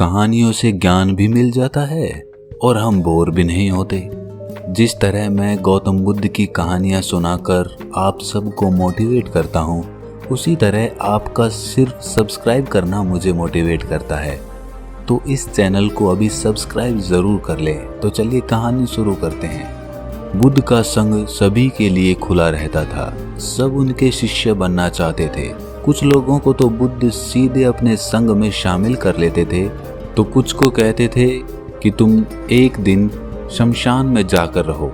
कहानियों से ज्ञान भी मिल जाता है और हम बोर भी नहीं होते। जिस तरह मैं गौतम बुद्ध की कहानियां सुनाकर आप सबको मोटिवेट करता हूं, उसी तरह आपका सिर्फ सब्सक्राइब करना मुझे मोटिवेट करता है। तो इस चैनल को अभी सब्सक्राइब ज़रूर कर लें। तो चलिए कहानी शुरू करते हैं। बुद्ध का संग सभी के लिए खुला रहता था। सब उनके शिष्य बनना चाहते थे। कुछ लोगों को तो बुद्ध सीधे अपने संग में शामिल कर लेते थे, तो कुछ को कहते थे कि तुम एक दिन शमशान में जाकर रहो।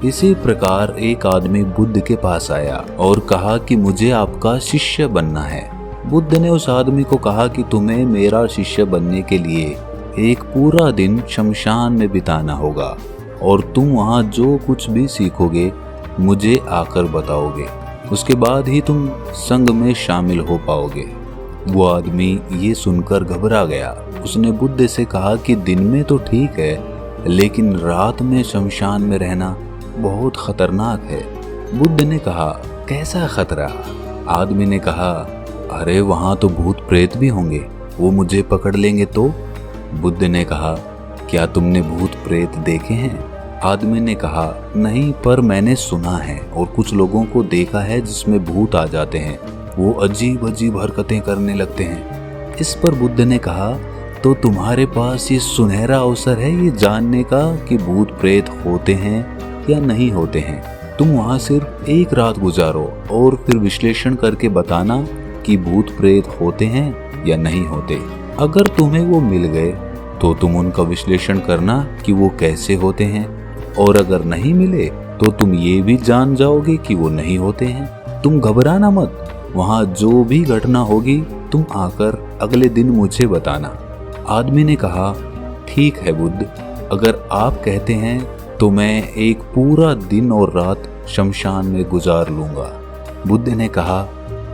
इसी प्रकार एक आदमी बुद्ध के पास आया और कहा कि मुझे आपका शिष्य बनना है। बुद्ध ने उस आदमी को कहा कि तुम्हें मेरा शिष्य बनने के लिए एक पूरा दिन शमशान में बिताना होगा और तुम वहाँ जो कुछ भी सीखोगे मुझे आकर बताओगे। उसके बाद ही तुम संग में शामिल हो पाओगे। वो आदमी ये सुनकर घबरा गया। उसने बुद्ध से कहा कि दिन में तो ठीक है, लेकिन रात में शमशान में रहना बहुत खतरनाक है। बुद्ध ने कहा, कैसा खतरा? आदमी ने कहा, अरे वहाँ तो भूत प्रेत भी होंगे, वो मुझे पकड़ लेंगे तो? बुद्ध ने कहा, क्या तुमने भूत प्रेत देखे हैं? आदमी ने कहा, नहीं, पर मैंने सुना है और कुछ लोगों को देखा है जिसमें भूत आ जाते हैं, वो अजीब अजीब हरकतें करने लगते हैं। इस पर बुद्ध ने कहा, तो तुम्हारे पास ये सुनहरा अवसर है ये जानने का कि भूत प्रेत होते हैं या नहीं होते हैं। तुम वहाँ सिर्फ एक रात गुजारो और फिर विश्लेषण करके बताना कि भूत प्रेत होते हैं या नहीं होते। अगर तुम्हें वो मिल गए तो तुम उनका विश्लेषण करना कि वो कैसे होते हैं, और अगर नहीं मिले तो तुम ये भी जान जाओगे कि वो नहीं होते हैं। तुम घबराना मत, वहाँ जो भी घटना होगी तुम आकर अगले दिन मुझे बताना। आदमी ने कहा, ठीक है बुद्ध, अगर आप कहते हैं तो मैं एक पूरा दिन और रात शमशान में गुजार लूंगा। बुद्ध ने कहा,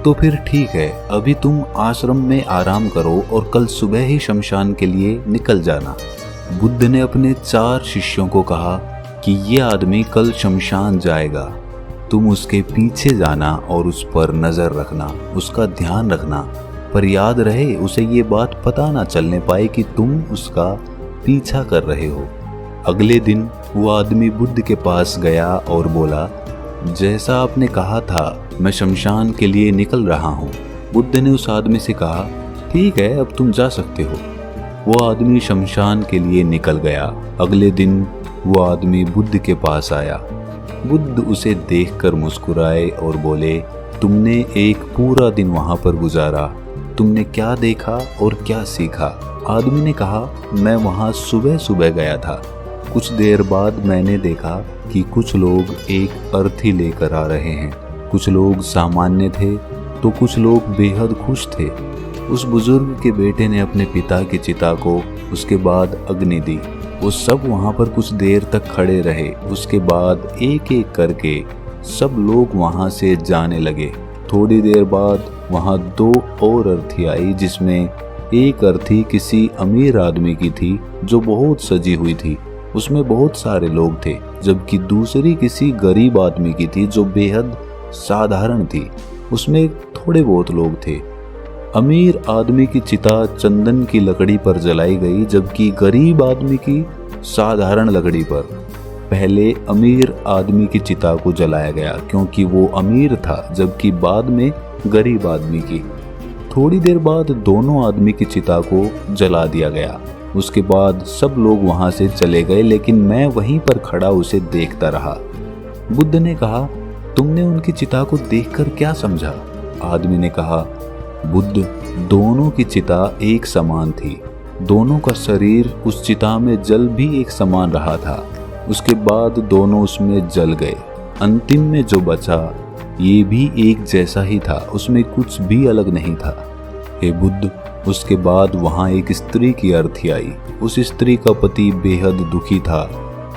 तो फिर ठीक है, अभी तुम आश्रम में आराम करो और कल सुबह ही शमशान के लिए निकल जाना। बुद्ध ने अपने 4 शिष्यों को कहा कि ये आदमी कल शमशान जाएगा, तुम उसके पीछे जाना और उस पर नज़र रखना, उसका ध्यान रखना, पर याद रहे उसे ये बात पता ना चलने पाए कि तुम उसका पीछा कर रहे हो। अगले दिन वो आदमी बुद्ध के पास गया और बोला, जैसा आपने कहा था मैं शमशान के लिए निकल रहा हूँ। बुद्ध ने उस आदमी से कहा, ठीक है, अब तुम जा सकते हो। वो आदमी शमशान के लिए निकल गया। अगले दिन वो आदमी बुद्ध के पास आया। बुद्ध उसे देखकर मुस्कुराए और बोले, तुमने एक पूरा दिन वहाँ पर गुजारा, तुमने क्या देखा और क्या सीखा? आदमी ने कहा, मैं वहाँ सुबह सुबह गया था। कुछ देर बाद मैंने देखा कि कुछ लोग एक अर्थी लेकर आ रहे हैं। कुछ लोग सामान्य थे तो कुछ लोग बेहद खुश थे। उस बुजुर्ग के बेटे ने अपने पिता की चिता को उसके बाद अग्नि दी। वो सब वहाँ पर कुछ देर तक खड़े रहे। उसके बाद एक एक करके सब लोग वहाँ से जाने लगे। थोड़ी देर बाद वहाँ 2 और अर्थी आई, जिसमें एक अर्थी किसी अमीर आदमी की थी जो बहुत सजी हुई थी, उसमें बहुत सारे लोग थे, जबकि दूसरी किसी गरीब आदमी की थी जो बेहद साधारण थी, उसमें थोड़े बहुत लोग थे। अमीर आदमी की चिता चंदन की लकड़ी पर जलाई गई, जबकि गरीब आदमी की साधारण लकड़ी पर। पहले अमीर आदमी की चिता को जलाया गया क्योंकि वो अमीर था, जबकि बाद में गरीब आदमी की। थोड़ी देर बाद दोनों आदमी की चिता को जला दिया गया। उसके बाद सब लोग वहां से चले गए, लेकिन मैं वहीं पर खड़ा उसे देखता रहा। बुद्ध ने कहा, तुमने उनकी चिता को देखकर क्या समझा? आदमी ने कहा, बुद्ध, दोनों की चिता एक समान थी। दोनों का शरीर उस चिता में जल भी एक समान रहा था। उसके बाद दोनों उसमें जल गए। अंतिम में जो बचा ये भी एक जैसा ही था, उसमें कुछ भी अलग नहीं था। हे बुद्ध, उसके बाद वहाँ एक स्त्री की अर्थी आई। उस स्त्री का पति बेहद दुखी था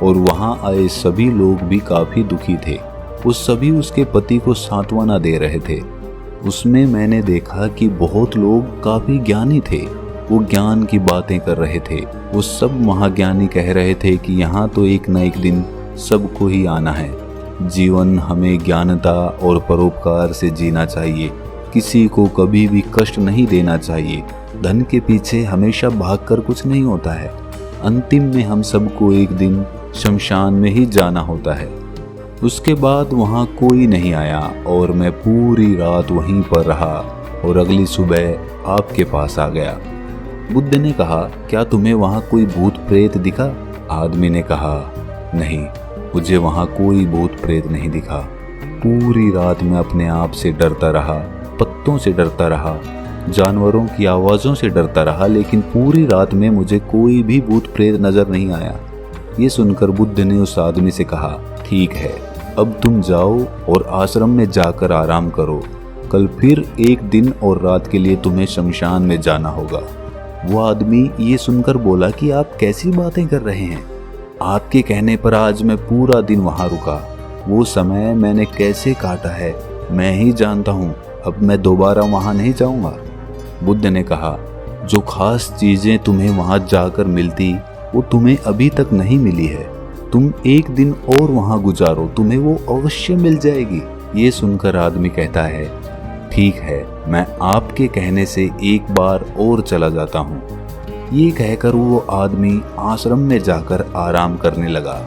और वहाँ आए सभी लोग भी काफी दुखी थे। वो सभी उसके पति को सांत्वना दे रहे थे। उसमें मैंने देखा कि बहुत लोग काफी ज्ञानी थे। वो ज्ञान की बातें कर रहे थे। वो सब महाज्ञानी कह रहे थे कि यहाँ तो एक न एक दिन सबको ही आना है। जीवन हमें ज्ञानता और परोपकार से जीना चाहिए। किसी को कभी भी कष्ट नहीं देना चाहिए। धन के पीछे हमेशा भागकर कुछ नहीं होता है। अंतिम में हम सबको एक दिन शमशान में ही जाना होता है। उसके बाद वहाँ कोई नहीं आया और मैं पूरी रात वहीं पर रहा और अगली सुबह आपके पास आ गया। बुद्ध ने कहा, क्या तुम्हें वहाँ कोई भूत प्रेत दिखा? आदमी ने कहा, नहीं, मुझे वहाँ कोई भूत प्रेत नहीं दिखा। पूरी रात मैं अपने आप से डरता रहा, पत्तों से डरता रहा, जानवरों की आवाज़ों से डरता रहा, लेकिन पूरी रात में मुझे कोई भी भूत प्रेत नजर नहीं आया। ये सुनकर बुद्ध ने उस आदमी से कहा, ठीक है, अब तुम जाओ और आश्रम में जाकर आराम करो। कल फिर एक दिन और रात के लिए तुम्हें शमशान में जाना होगा। वो आदमी ये सुनकर बोला कि आप कैसी बातें कर रहे हैं? आपके कहने पर आज मैं पूरा दिन वहाँ रुका। वो समय मैंने कैसे काटा है मैं ही जानता हूँ। अब मैं दोबारा वहाँ नहीं जाऊँगा। बुद्ध ने कहा, जो खास चीज़ें तुम्हें वहाँ जाकर मिलती वो तुम्हें अभी तक नहीं मिली है। तुम एक दिन और वहाँ गुजारो, तुम्हें वो अवश्य मिल जाएगी। ये सुनकर आदमी कहता है, ठीक है, मैं आपके कहने से एक बार और चला जाता हूँ। ये कहकर वो आदमी आश्रम में जाकर आराम करने लगा।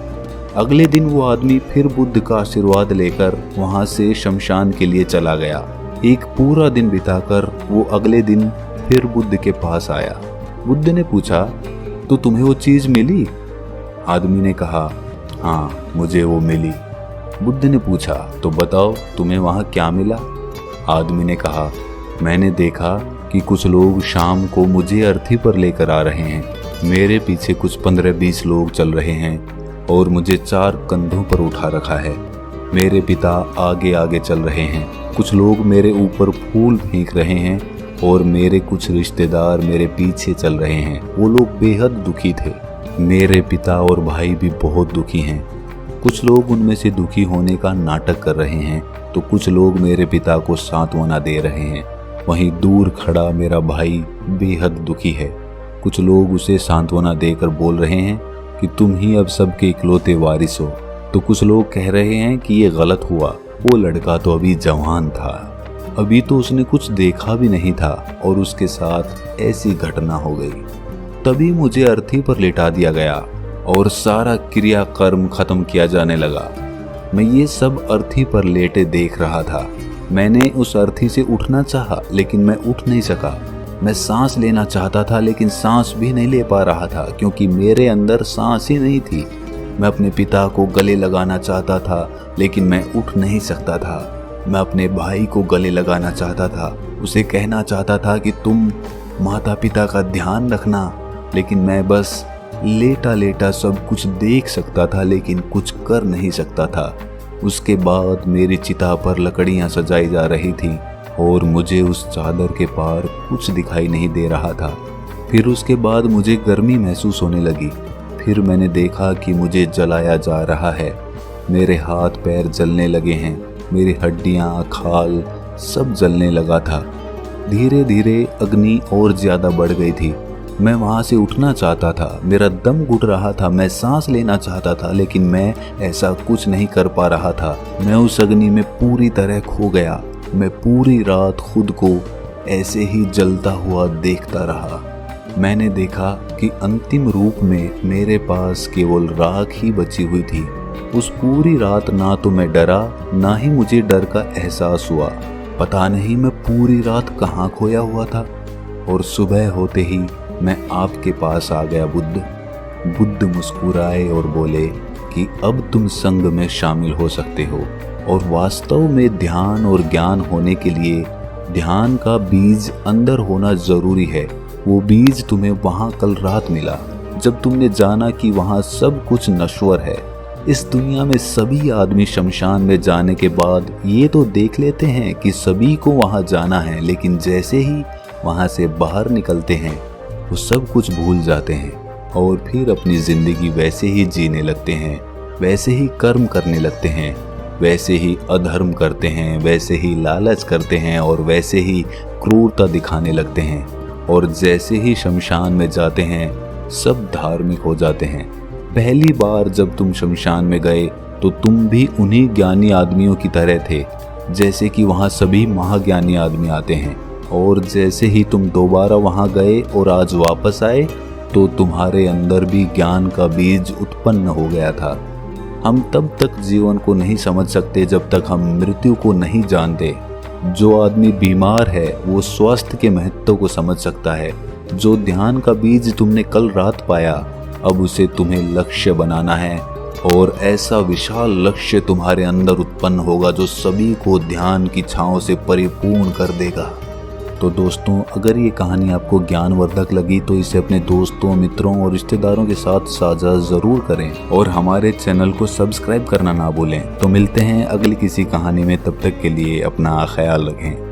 अगले दिन वो आदमी फिर बुद्ध का आशीर्वाद लेकर वहाँ से शमशान के लिए चला गया। एक पूरा दिन बिताकर वो अगले दिन फिर बुद्ध के पास आया। बुद्ध ने पूछा, तो तुम्हें वो चीज़ मिली? आदमी ने कहा, हाँ, मुझे वो मिली। बुद्ध ने पूछा, तो बताओ तुम्हें वहाँ क्या मिला? आदमी ने कहा, मैंने देखा कि कुछ लोग शाम को मुझे अर्थी पर लेकर आ रहे हैं। मेरे पीछे कुछ 15-20 लोग चल रहे हैं और मुझे 4 कंधों पर उठा रखा है। मेरे पिता आगे आगे चल रहे हैं। कुछ लोग मेरे ऊपर फूल फेंक रहे हैं और मेरे कुछ रिश्तेदार मेरे पीछे चल रहे हैं। वो लोग बेहद दुखी थे। मेरे पिता और भाई भी बहुत दुखी हैं। कुछ लोग उनमें से दुखी होने का नाटक कर रहे हैं तो कुछ लोग मेरे पिता को सांत्वना दे रहे हैं। वहीं दूर खड़ा मेरा भाई बेहद दुखी है। कुछ लोग उसे सांत्वना देकर बोल रहे हैं कि तुम ही अब सबके इकलौते वारिस हो, तो कुछ लोग कह रहे हैं कि ये गलत हुआ, वो लड़का तो अभी जवान था, अभी तो उसने कुछ देखा भी नहीं था और उसके साथ ऐसी घटना हो गई। तभी मुझे अर्थी पर लिटा दिया गया और सारा क्रियाकर्म खत्म किया जाने लगा। मैं ये सब अर्थी पर लेटे देख रहा था। मैंने उस अर्थी से उठना चाहा लेकिन मैं उठ नहीं सका। मैं सांस लेना चाहता था लेकिन सांस भी नहीं ले पा रहा था क्योंकि मेरे अंदर सांस ही नहीं थी। मैं अपने पिता को गले लगाना चाहता था लेकिन मैं उठ नहीं सकता था। मैं अपने भाई को गले लगाना चाहता था, उसे कहना चाहता था कि तुम माता पिता का ध्यान रखना, लेकिन मैं बस लेटा लेटा सब कुछ देख सकता था लेकिन कुछ कर नहीं सकता था। उसके बाद मेरी चिता पर लकड़ियां सजाई जा रही थी और मुझे उस चादर के पार कुछ दिखाई नहीं दे रहा था। फिर उसके बाद मुझे गर्मी महसूस होने लगी। फिर मैंने देखा कि मुझे जलाया जा रहा है। मेरे हाथ पैर जलने लगे हैं, मेरी हड्डियां, खाल सब जलने लगा था। धीरे धीरे अग्नि और ज़्यादा बढ़ गई थी। मैं वहाँ से उठना चाहता था, मेरा दम घुट रहा था, मैं सांस लेना चाहता था लेकिन मैं ऐसा कुछ नहीं कर पा रहा था। मैं उस अग्नि में पूरी तरह खो गया। मैं पूरी रात खुद को ऐसे ही जलता हुआ देखता रहा। मैंने देखा कि अंतिम रूप में मेरे पास केवल राख ही बची हुई थी। उस पूरी रात ना तो मैं डरा ना ही मुझे डर का एहसास हुआ। पता नहीं मैं पूरी रात कहाँ खोया हुआ था। और सुबह होते ही मैं आपके पास आ गया बुद्ध मुस्कुराए और बोले कि अब तुम संघ में शामिल हो सकते हो और वास्तव में ध्यान और ज्ञान होने के लिए ध्यान का बीज अंदर होना जरूरी है। वो बीज तुम्हें वहाँ कल रात मिला जब तुमने जाना कि वहाँ सब कुछ नश्वर है। इस दुनिया में सभी आदमी शमशान में जाने के बाद ये तो देख लेते हैं कि सभी को वहाँ जाना है, लेकिन जैसे ही वहाँ से बाहर निकलते हैं वो सब कुछ भूल जाते हैं और फिर अपनी ज़िंदगी वैसे ही जीने लगते हैं, वैसे ही कर्म करने लगते हैं, वैसे ही अधर्म करते हैं, वैसे ही लालच करते हैं और वैसे ही क्रूरता दिखाने लगते हैं। और जैसे ही शमशान में जाते हैं सब धार्मिक हो जाते हैं। पहली बार जब तुम शमशान में गए तो तुम भी उन्हीं ज्ञानी आदमियों की तरह थे, जैसे कि वहाँ सभी महाज्ञानी आदमी आते हैं। और जैसे ही तुम दोबारा वहां गए और आज वापस आए तो तुम्हारे अंदर भी ज्ञान का बीज उत्पन्न हो गया था। हम तब तक जीवन को नहीं समझ सकते जब तक हम मृत्यु को नहीं जानते। जो आदमी बीमार है वो स्वास्थ्य के महत्व को समझ सकता है। जो ध्यान का बीज तुमने कल रात पाया, अब उसे तुम्हें लक्ष्य बनाना है और ऐसा विशाल लक्ष्य तुम्हारे अंदर उत्पन्न होगा जो सभी को ध्यान की छांव से परिपूर्ण कर देगा। तो दोस्तों, अगर ये कहानी आपको ज्ञानवर्धक लगी तो इसे अपने दोस्तों, मित्रों और रिश्तेदारों के साथ साझा जरूर करें और हमारे चैनल को सब्सक्राइब करना ना भूलें। तो मिलते हैं अगली किसी कहानी में, तब तक के लिए अपना ख्याल रखें।